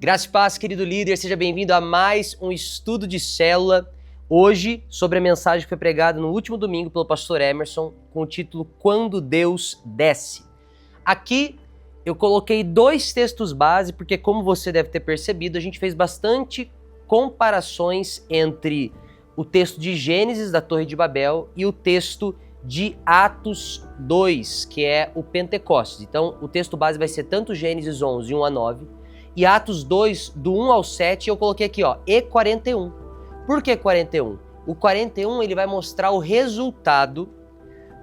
Graça e paz, querido líder, seja bem-vindo a mais um estudo de célula. Hoje, sobre a mensagem que foi pregada no último domingo pelo pastor Emerson, com o título Quando Deus Desce. Aqui eu coloquei dois textos base, porque como você deve ter percebido, a gente fez bastante comparações entre o texto de Gênesis, da Torre de Babel, e o texto de Atos 2, que é o Pentecostes. Então, o texto base vai ser tanto Gênesis 11, 1 a 9, e Atos 2, do 1 ao 7, eu coloquei aqui, e 41. Por que 41? O 41 ele vai mostrar o resultado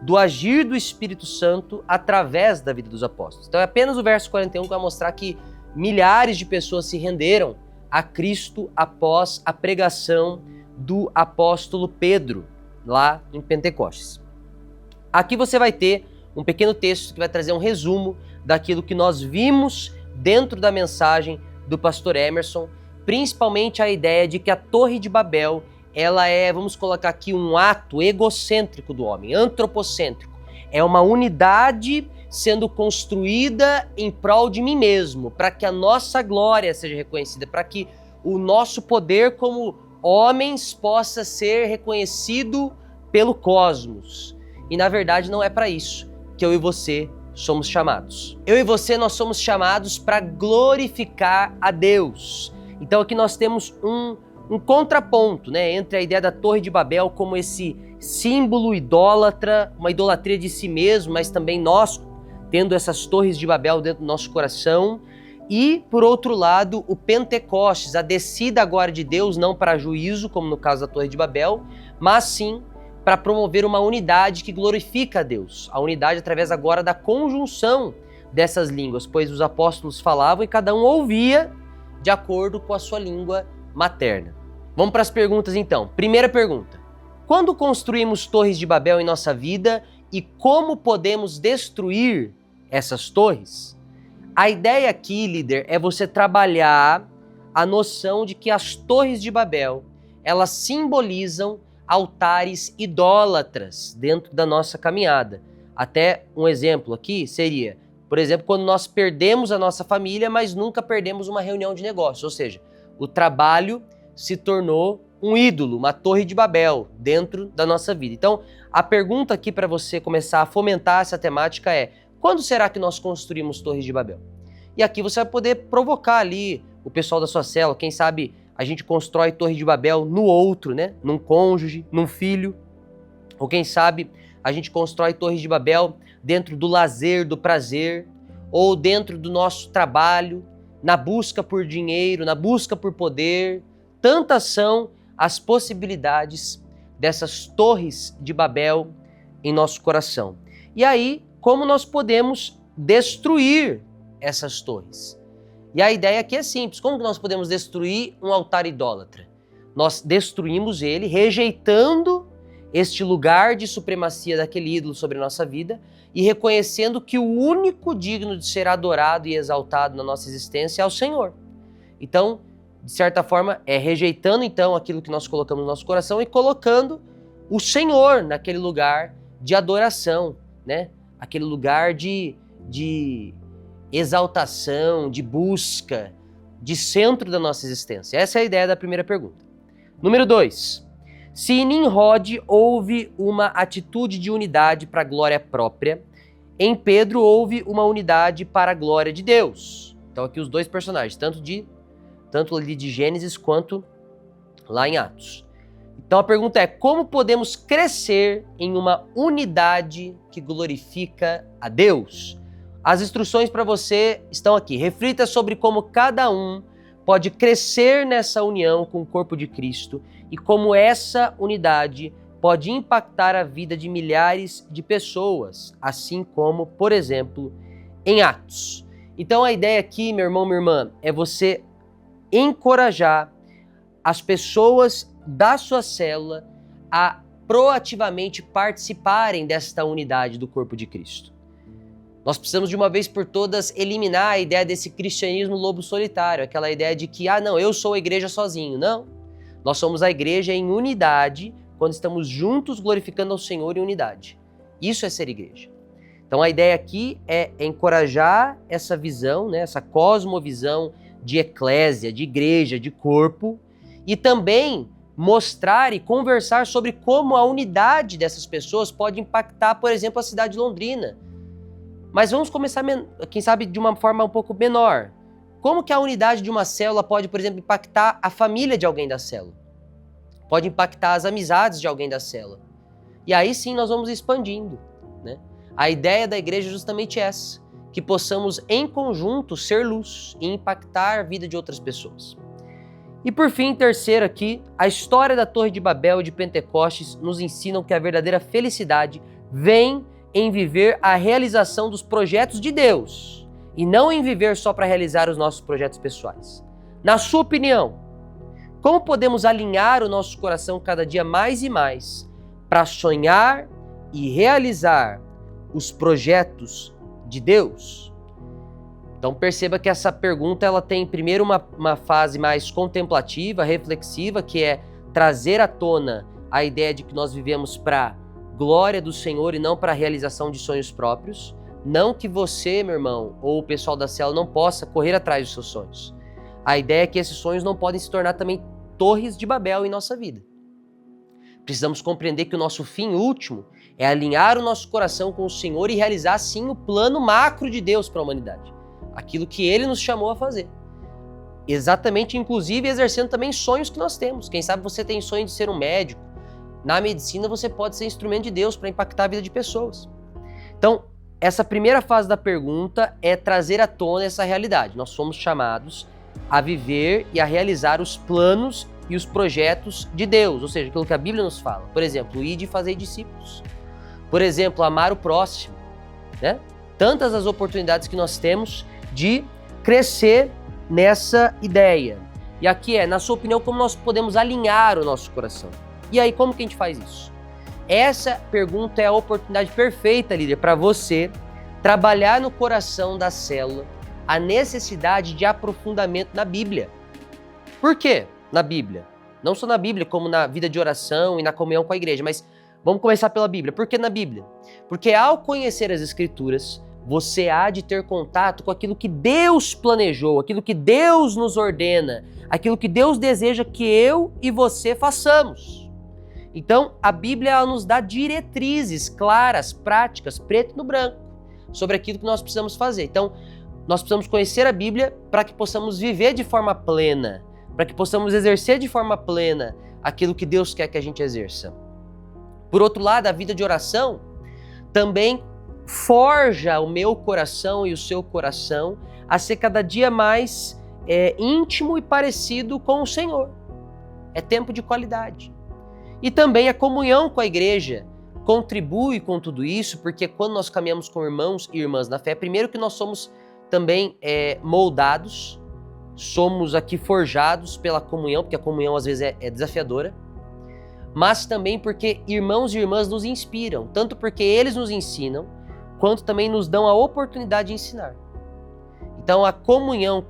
do agir do Espírito Santo através da vida dos apóstolos. Então é apenas o verso 41 que vai mostrar que milhares de pessoas se renderam a Cristo após a pregação do apóstolo Pedro, lá em Pentecostes. Aqui você vai ter um pequeno texto que vai trazer um resumo daquilo que nós vimos dentro da mensagem do pastor Emerson, principalmente a ideia de que a Torre de Babel, ela é, vamos colocar aqui, um ato egocêntrico do homem, antropocêntrico. É uma unidade sendo construída em prol de mim mesmo, para que a nossa glória seja reconhecida, para que o nosso poder como homens possa ser reconhecido pelo cosmos. E na verdade não é para isso que eu e você somos chamados. Eu e você, nós somos chamados para glorificar a Deus. Então aqui nós temos um contraponto, entre a ideia da Torre de Babel como esse símbolo idólatra, uma idolatria de si mesmo, mas também nós tendo essas torres de Babel dentro do nosso coração. E, por outro lado, o Pentecostes, a descida agora de Deus, não para juízo, como no caso da Torre de Babel, mas sim para promover uma unidade que glorifica a Deus. A unidade através agora da conjunção dessas línguas, pois os apóstolos falavam e cada um ouvia de acordo com a sua língua materna. Vamos para as perguntas então. Primeira pergunta: quando construímos torres de Babel em nossa vida e como podemos destruir essas torres? A ideia aqui, líder, é você trabalhar a noção de que as torres de Babel, elas simbolizam altares idólatras dentro da nossa caminhada. Até um exemplo aqui seria, por exemplo, quando nós perdemos a nossa família, mas nunca perdemos uma reunião de negócios, ou seja, o trabalho se tornou um ídolo, uma torre de Babel dentro da nossa vida. Então, a pergunta aqui para você começar a fomentar essa temática é: quando será que nós construímos torres de Babel? E aqui você vai poder provocar ali o pessoal da sua célula, quem sabe a gente constrói torre de Babel no outro, num cônjuge, num filho, ou quem sabe a gente constrói torres de Babel dentro do lazer, do prazer, ou dentro do nosso trabalho, na busca por dinheiro, na busca por poder. Tantas são as possibilidades dessas torres de Babel em nosso coração. E aí, como nós podemos destruir essas torres? E a ideia aqui é simples. Como que nós podemos destruir um altar idólatra? Nós destruímos ele, rejeitando este lugar de supremacia daquele ídolo sobre a nossa vida e reconhecendo que o único digno de ser adorado e exaltado na nossa existência é o Senhor. Então, de certa forma, é rejeitando então aquilo que nós colocamos no nosso coração e colocando o Senhor naquele lugar de adoração, aquele lugar de exaltação, de busca, de centro da nossa existência. Essa é a ideia da primeira pergunta. Número 2. Se em Nimrod houve uma atitude de unidade para a glória própria, em Pedro houve uma unidade para a glória de Deus. Então aqui os dois personagens, tanto ali de Gênesis quanto lá em Atos. Então a pergunta é: como podemos crescer em uma unidade que glorifica a Deus? As instruções para você estão aqui. Reflita sobre como cada um pode crescer nessa união com o corpo de Cristo e como essa unidade pode impactar a vida de milhares de pessoas, assim como, por exemplo, em Atos. Então a ideia aqui, meu irmão, minha irmã, é você encorajar as pessoas da sua célula a proativamente participarem desta unidade do corpo de Cristo. Nós precisamos de uma vez por todas eliminar a ideia desse cristianismo lobo solitário, aquela ideia de que, não, eu sou a igreja sozinho. Não, nós somos a igreja em unidade quando estamos juntos glorificando ao Senhor em unidade. Isso é ser igreja. Então a ideia aqui é encorajar essa visão, essa cosmovisão de eclésia, de igreja, de corpo, e também mostrar e conversar sobre como a unidade dessas pessoas pode impactar, por exemplo, a cidade de Londrina. Mas vamos começar, quem sabe, de uma forma um pouco menor. Como que a unidade de uma célula pode, por exemplo, impactar a família de alguém da célula? Pode impactar as amizades de alguém da célula. E aí sim nós vamos expandindo, né? A ideia da igreja é justamente essa, que possamos em conjunto ser luz e impactar a vida de outras pessoas. E por fim, terceiro aqui, a história da Torre de Babel e de Pentecostes nos ensinam que a verdadeira felicidade vem em viver a realização dos projetos de Deus e não em viver só para realizar os nossos projetos pessoais. Na sua opinião, como podemos alinhar o nosso coração cada dia mais e mais para sonhar e realizar os projetos de Deus? Então perceba que essa pergunta ela tem primeiro uma fase mais contemplativa, reflexiva, que é trazer à tona a ideia de que nós vivemos para glória do Senhor e não para a realização de sonhos próprios. Não que você, meu irmão, ou o pessoal da célula não possa correr atrás dos seus sonhos. A ideia é que esses sonhos não podem se tornar também torres de Babel em nossa vida. Precisamos compreender que o nosso fim último é alinhar o nosso coração com o Senhor e realizar, sim, o plano macro de Deus para a humanidade. Aquilo que Ele nos chamou a fazer. Exatamente, inclusive, exercendo também sonhos que nós temos. Quem sabe você tem sonho de ser um médico. Na medicina, você pode ser instrumento de Deus para impactar a vida de pessoas. Então, essa primeira fase da pergunta é trazer à tona essa realidade. Nós somos chamados a viver e a realizar os planos e os projetos de Deus, ou seja, aquilo que a Bíblia nos fala. Por exemplo, ide e fazei discípulos. Por exemplo, amar o próximo, né? Tantas as oportunidades que nós temos de crescer nessa ideia. E aqui na sua opinião, como nós podemos alinhar o nosso coração? E aí, como que a gente faz isso? Essa pergunta é a oportunidade perfeita, líder, para você trabalhar no coração da célula a necessidade de aprofundamento na Bíblia. Por quê? Na Bíblia. Não só na Bíblia, como na vida de oração e na comunhão com a igreja, mas vamos começar pela Bíblia. Por que na Bíblia? Porque ao conhecer as Escrituras, você há de ter contato com aquilo que Deus planejou, aquilo que Deus nos ordena, aquilo que Deus deseja que eu e você façamos. Então, a Bíblia ela nos dá diretrizes claras, práticas, preto no branco, sobre aquilo que nós precisamos fazer. Então, nós precisamos conhecer a Bíblia para que possamos viver de forma plena, para que possamos exercer de forma plena aquilo que Deus quer que a gente exerça. Por outro lado, a vida de oração também forja o meu coração e o seu coração a ser cada dia mais íntimo e parecido com o Senhor. É tempo de qualidade. E também a comunhão com a igreja contribui com tudo isso, porque quando nós caminhamos com irmãos e irmãs na fé, primeiro que nós somos também moldados, somos aqui forjados pela comunhão, porque a comunhão às vezes é desafiadora, mas também porque irmãos e irmãs nos inspiram, tanto porque eles nos ensinam, quanto também nos dão a oportunidade de ensinar. Então a comunhão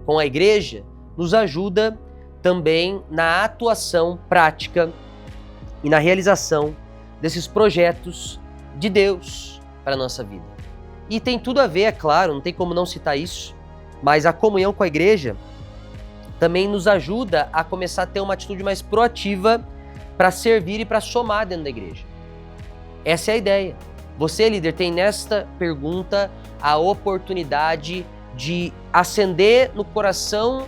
com a igreja nos ajuda também na atuação prática e na realização desses projetos de Deus para a nossa vida. E tem tudo a ver, é claro, não tem como não citar isso, mas a comunhão com a igreja também nos ajuda a começar a ter uma atitude mais proativa para servir e para somar dentro da igreja. Essa é a ideia. Você, líder, tem nesta pergunta a oportunidade de acender no coração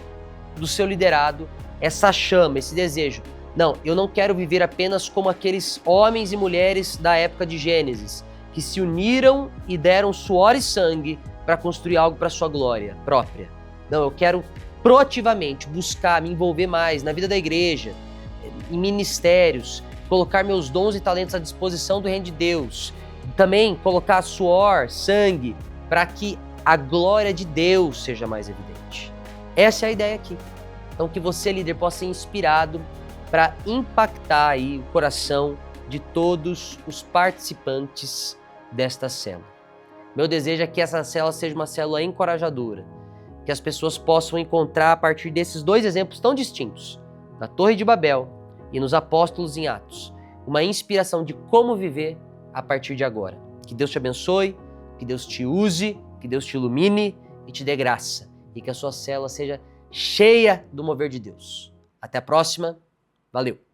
do seu liderado essa chama, esse desejo. Não, eu não quero viver apenas como aqueles homens e mulheres da época de Gênesis, que se uniram e deram suor e sangue para construir algo para sua glória própria. Não, eu quero proativamente buscar me envolver mais na vida da igreja, em ministérios, colocar meus dons e talentos à disposição do reino de Deus, também colocar suor, sangue, para que a glória de Deus seja mais evidente. Essa é a ideia aqui. Então que você, líder, possa ser inspirado para impactar aí o coração de todos os participantes desta célula. Meu desejo é que essa célula seja uma célula encorajadora, que as pessoas possam encontrar a partir desses dois exemplos tão distintos, na Torre de Babel e nos Apóstolos em Atos, uma inspiração de como viver a partir de agora. Que Deus te abençoe, que Deus te use, que Deus te ilumine e te dê graça. e que a sua célula seja cheia do mover de Deus. Até a próxima. Valeu!